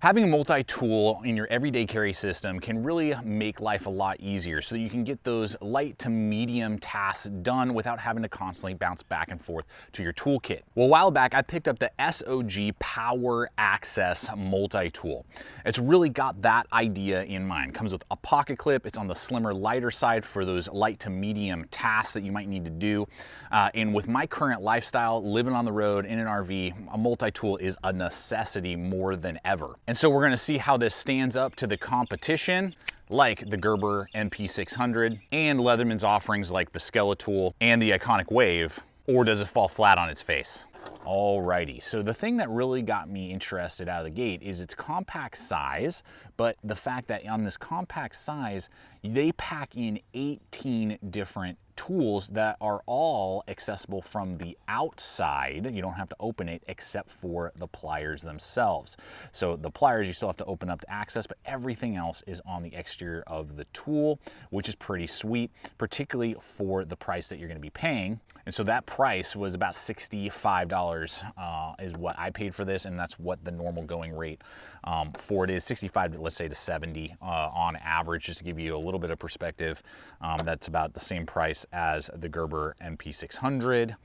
Having a multi-tool in your everyday carry system can really make life a lot easier so that you can get those light to medium tasks done without having to constantly bounce back and forth to your toolkit. Well, a while back, I picked up the SOG PowerAccess multi-tool. It's really got that idea in mind. It comes with a pocket clip. It's on the slimmer, lighter side for those light to medium tasks that you might need to do. And with my current lifestyle, living on the road in an RV, a multi-tool is a necessity more than ever. And so we're gonna see how this stands up to the competition, like the Gerber MP600 and Leatherman's offerings like the Skeletal and the iconic Wave, or does it fall flat on its face? Alrighty, so the thing that really got me interested out of the gate is its compact size, but the fact that on this compact size, they pack in 18 different tools that are all accessible from the outside. You don't have to open it except for the pliers themselves. So the pliers you still have to open up to access, but everything else is on the exterior of the tool, which is pretty sweet, particularly for the price that you're going to be paying. And so that price was about $65 is what I paid for this, and that's what the normal going rate for it is. 65, let's say, to 70 on average, just to give you a little bit of perspective. That's about the same price as the Gerber MP600,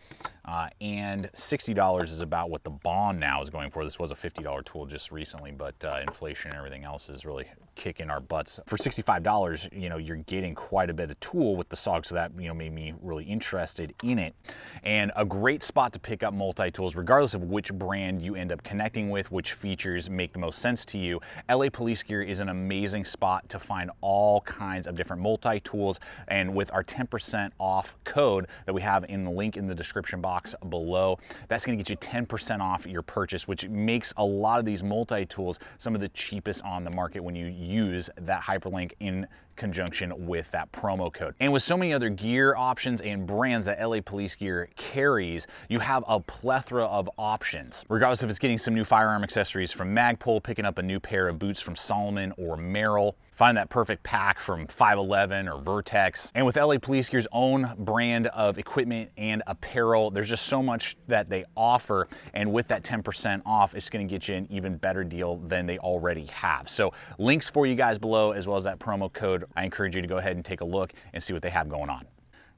and $60 is about what the Bond now is going for. This was a $50 tool just recently, but inflation and everything else is really kicking our butts. For $65, you know, you're getting quite a bit of tool with the SOG, so that, you know, made me really interested in it. And a great spot to pick up multi-tools, regardless of which brand you end up connecting with, which features make the most sense to you. LA Police Gear is an amazing spot to find all kinds of different multi-tools, and with our 10% off code that we have in the link in the description box below, that's going to get you 10% off your purchase, which makes a lot of these multi-tools some of the cheapest on the market when you use that hyperlink in conjunction with that promo code. And with so many other gear options and brands that LA Police Gear carries, you have a plethora of options. Regardless if it's getting some new firearm accessories from Magpul, picking up a new pair of boots from Salomon or Merrell, find that perfect pack from 511 or Vertex. And with LA Police Gear's own brand of equipment and apparel, there's just so much that they offer. And with that 10% off, it's gonna get you an even better deal than they already have. So links for you guys below, as well as that promo code. I encourage you to go ahead and take a look and see what they have going on.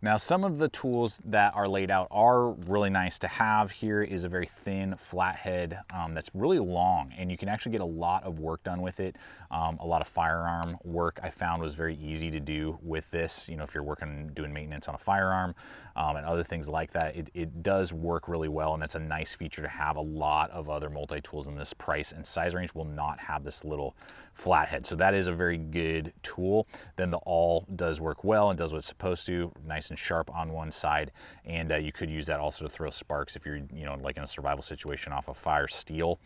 Now, some of the tools that are laid out are really nice to have. Here is a very thin flathead that's really long, and you can actually get a lot of work done with it. A lot of firearm work I found was very easy to do with this. You know, if you're doing maintenance on a firearm and other things like that, it does work really well, and that's a nice feature to have. A lot of other multi-tools in this price and size range will not have this little flathead, so that is a very good tool. Then the awl does work well and does what it's supposed to, nice and sharp on one side, and you could use that also to throw sparks if you're, you know, like in a survival situation off a fire steel,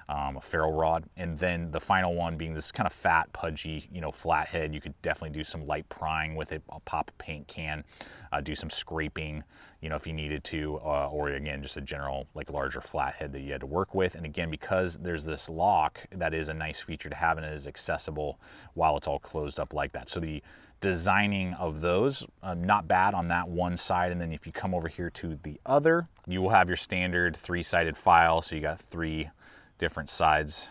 a ferro rod. And then the final one being this kind of fat, pudgy, you know, flathead. You could definitely do some light prying with it, pop a paint can, do some scraping, you know, if you needed to, or again, just a general, like, larger flathead that you had to work with. And again, because there's this lock, that is a nice feature to have, and it is accessible while it's all closed up like that. So the designing of those, not bad on that one side. And then if you come over here to the other, you will have your standard 3-sided file. So you got 3 different sides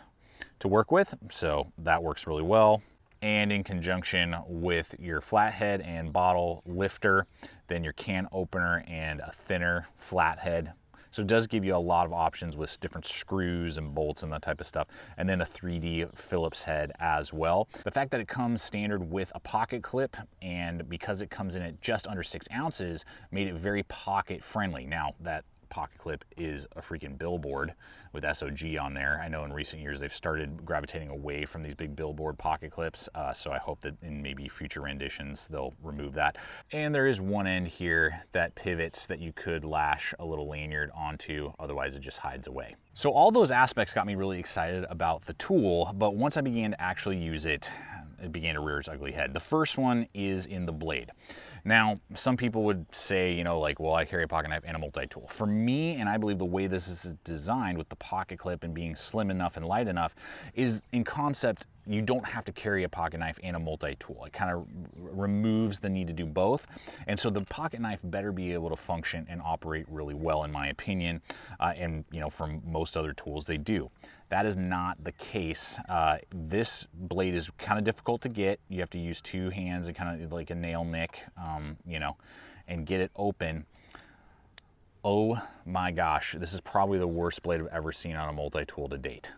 to work with. So that works really well. And in conjunction with your flathead and bottle lifter, then your can opener and a thinner flathead. So it does give you a lot of options with different screws and bolts and that type of stuff. And then a 3D Phillips head as well. The fact that it comes standard with a pocket clip, and because it comes in at just under 6 ounces, made it very pocket friendly. Now, that pocket clip is a freaking billboard with SOG on there. I know in recent years they've started gravitating away from these big billboard pocket clips, so I hope that in maybe future renditions they'll remove that. And there is one end here that pivots that you could lash a little lanyard onto, otherwise it just hides away. So all those aspects got me really excited about the tool, but once I began to actually use it, it began to rear its ugly head. The first one is in the blade. Now, some people would say, you know, like, well, I carry a pocket knife and a multi-tool. For me, and I believe the way this is designed with the pocket clip and being slim enough and light enough, is in concept, you don't have to carry a pocket knife and a multi-tool. It kind of removes the need to do both. And so the pocket knife better be able to function and operate really well, in my opinion. And, you know, from most other tools, they do. That is not the case. This blade is kind of difficult to get. You have to use 2 hands and kind of like a nail nick, you know, and get it open. Oh my gosh, this is probably the worst blade I've ever seen on a multi-tool to date.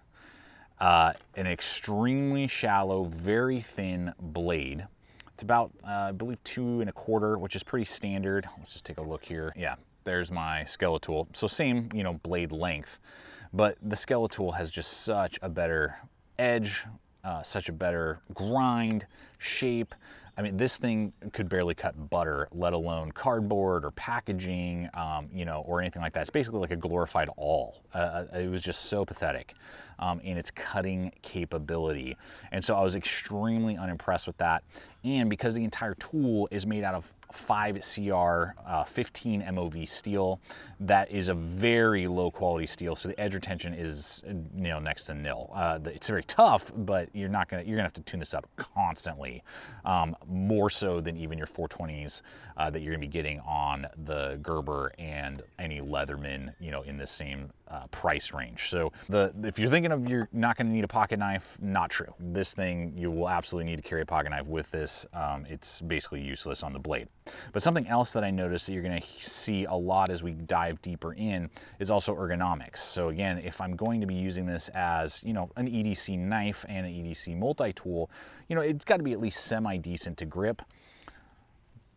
An extremely shallow, very thin blade. It's about, I believe, 2 1/4, which is pretty standard. Let's just take a look here. Yeah, there's my Skeletal. So same, you know, blade length, but the Skeletal has just such a better edge, such a better grind, shape. I mean, this thing could barely cut butter, let alone cardboard or packaging, you know, or anything like that. It's basically like a glorified awl. It was just so pathetic in its cutting capability. And so I was extremely unimpressed with that. And because the entire tool is made out of 5CR 15 MOV steel, that is a very low quality steel, so the edge retention is, you know, next to nil. It's very tough, but you're gonna have to tune this up constantly, more so than even your 420s that you're gonna be getting on the Gerber and any Leatherman, you know, in the same price range. So if you're thinking of you're not gonna need a pocket knife, not true. This thing, you will absolutely need to carry a pocket knife with this. It's basically useless on the blade. But something else that I noticed that you're going to see a lot as we dive deeper in is also ergonomics. So again, if I'm going to be using this as, you know, an EDC knife and an EDC multi-tool, you know, it's got to be at least semi-decent to grip.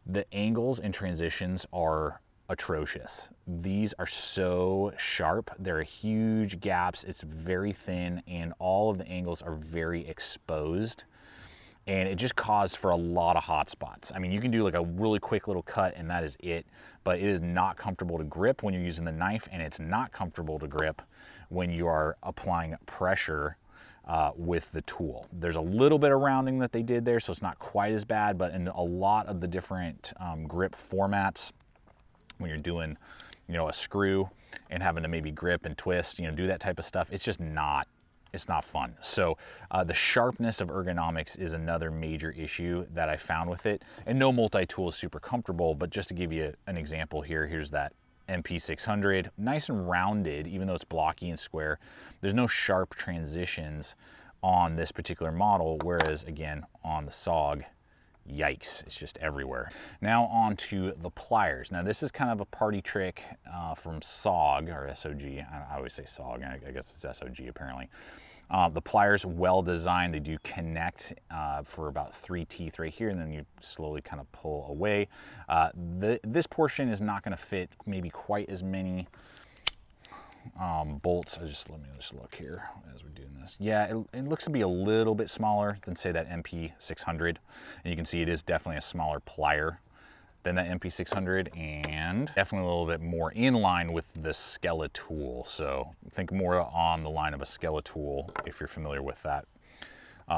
The angles and transitions are atrocious. These are so sharp. There are huge gaps. It's very thin, and all of the angles are very exposed. And it just caused for a lot of hot spots. I mean, you can do like a really quick little cut and that is it, but it is not comfortable to grip when you're using the knife, and it's not comfortable to grip when you are applying pressure with the tool. There's a little bit of rounding that they did there, so it's not quite as bad, but in a lot of the different grip formats, when you're doing, you know, a screw and having to maybe grip and twist, you know, do that type of stuff, it's just not, it's not fun. So the sharpness of ergonomics is another major issue that I found with it. And no multi-tool is super comfortable, but just to give you an example here, here's that MP600, nice and rounded, even though it's blocky and square. There's no sharp transitions on this particular model, whereas again, on the SOG, yikes, it's just everywhere. Now on to the pliers. Now this is kind of a party trick from SOG, or SOG. I always say SOG, I guess it's SOG apparently. The pliers, well designed. They do connect for about 3 teeth right here, and then you slowly kind of pull away. This portion is not going to fit maybe quite as many bolts. Let me just look here as we're doing this. Yeah, it looks to be a little bit smaller than, say, that MP600, and you can see it is definitely a smaller plier than that MP600, and definitely a little bit more in line with the Skeletal. So think more on the line of a Skeletal if you're familiar with that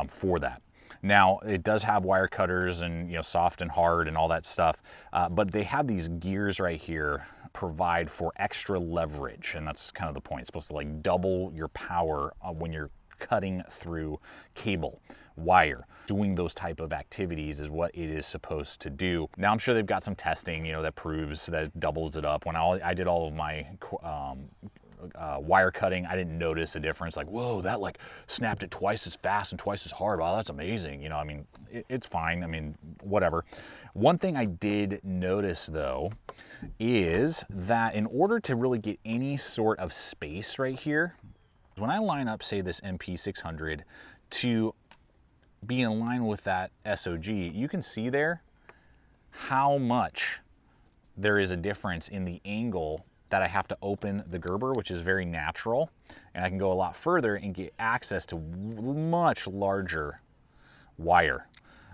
for that. Now it does have wire cutters and, you know, soft and hard and all that stuff, but they have these gears right here provide for extra leverage, and that's kind of the point. It's supposed to like double your power when you're cutting through cable, wire. Doing those type of activities is what it is supposed to do. Now I'm sure they've got some testing, you know, that proves that it doubles it up. When I did all of my wire cutting, I didn't notice a difference. Like, whoa, that like snapped it twice as fast and twice as hard. Wow, that's amazing. You know, I mean, it's fine. I mean, whatever. One thing I did notice though is that in order to really get any sort of space right here, when I line up, say, this MP600 to be in line with that SOG, you can see there how much there is a difference in the angle that I have to open the Gerber, which is very natural, and I can go a lot further and get access to much larger wire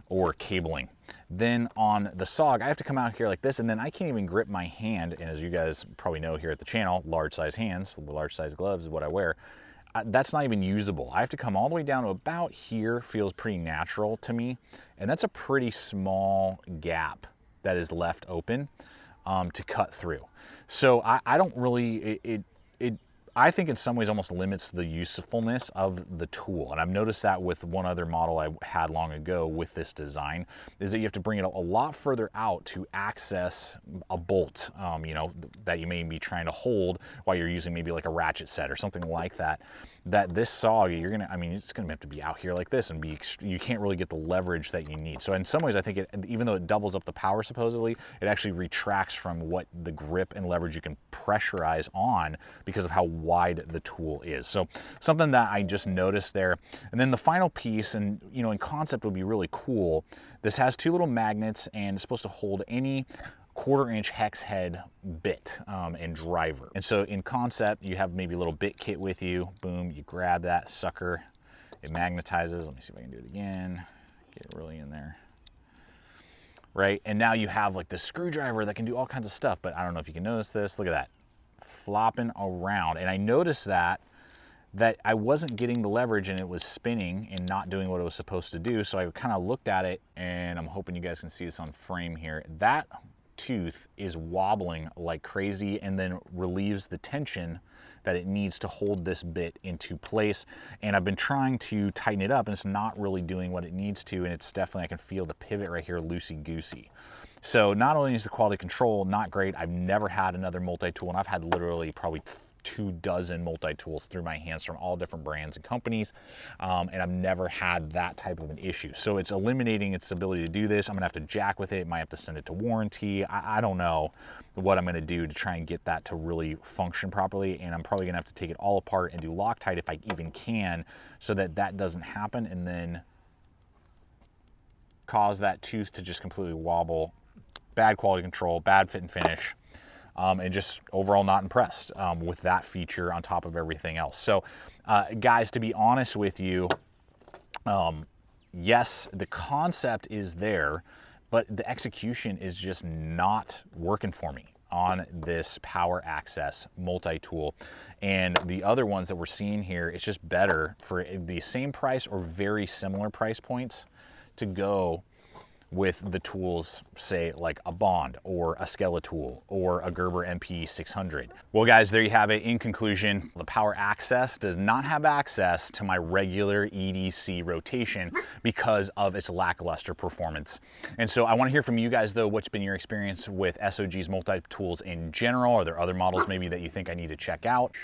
or cabling. Then on the SOG, I have to come out here like this, and then I can't even grip my hand, and as you guys probably know here at the channel, large size hands, large size gloves is what I wear. That's not even usable. I have to come all the way down to about here, feels pretty natural to me, and that's a pretty small gap that is left open to cut through. So I don't really, I think in some ways almost limits the usefulness of the tool. And I've noticed that with one other model I had long ago with this design, is that you have to bring it a lot further out to access a bolt, you know, that you may be trying to hold while you're using maybe like a ratchet set or something like that. that this SOG, you're gonna, I mean, it's gonna have to be out here like this and you can't really get the leverage that you need. So in some ways, I think even though it doubles up the power supposedly, it actually retracts from what the grip and leverage you can pressurize on because of how wide the tool is. So something that I just noticed there. And then the final piece, and you know, in concept would be really cool. This has two little magnets and it's supposed to hold any 1/4 inch hex head bit and driver. And so in concept, you have maybe a little bit kit with you. Boom, you grab that sucker, it magnetizes. Let me see if I can do it again. Get it really in there. Right, and now you have like this screwdriver that can do all kinds of stuff, but I don't know if you can notice this. Look at that, flopping around. And I noticed that I wasn't getting the leverage and it was spinning and not doing what it was supposed to do. So I kind of looked at it, and I'm hoping you guys can see this on frame here. That tooth is wobbling like crazy and then relieves the tension that it needs to hold this bit into place. And I've been trying to tighten it up and it's not really doing what it needs to, and it's definitely, I can feel the pivot right here loosey-goosey. So not only is the quality control not great, I've never had another multi-tool, and I've had literally probably 24 multi-tools through my hands from all different brands and companies, and I've never had that type of an issue. So it's eliminating its ability to do this. I'm gonna have to jack with it, might have to send it to warranty. I don't know what I'm gonna do to try and get that to really function properly, and I'm probably gonna have to take it all apart and do Loctite if I even can, so that that doesn't happen and then cause that tooth to just completely wobble. Bad quality control, bad fit and finish. And just overall not impressed with that feature on top of everything else. So guys, to be honest with you, yes, the concept is there, but the execution is just not working for me on this PowerAccess multi-tool. And the other ones that we're seeing here, it's just better for the same price or very similar price points to go with the tools, say like a Bond or a Skeletal or a Gerber MP 600. Well guys, there you have it. In conclusion, the PowerAccess does not have access to my regular EDC rotation because of its lackluster performance. And so I wanna hear from you guys though, what's been your experience with SOG's multi-tools in general? Are there other models maybe that you think I need to check out?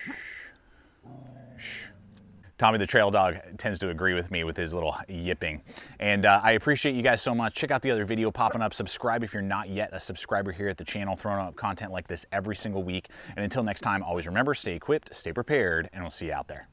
Tommy the Trail Dog tends to agree with me with his little yipping. And I appreciate you guys so much. Check out the other video popping up. Subscribe if you're not yet a subscriber here at the channel, throwing up content like this every single week. And until next time, always remember, stay equipped, stay prepared, and we'll see you out there.